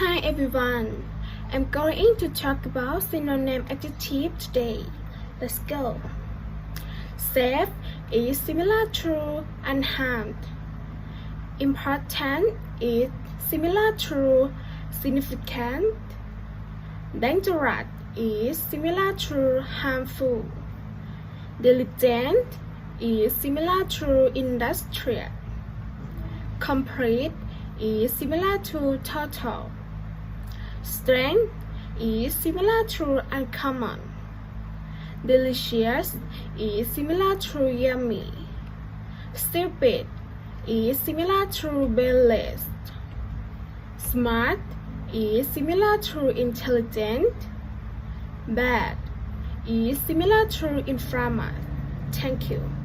Hi everyone, I'm going to talk about synonym adjective today. Let's go. Safe is similar to unharmed. Important is similar to significant. Dangerous is similar to harmful. Diligent is similar to industrial. Complete is similar to total. Strength is similar to uncommon. Delicious is similar to yummy. Stupid is similar to balanced. Smart is similar to intelligent. Bad is similar to infamous. Thank you.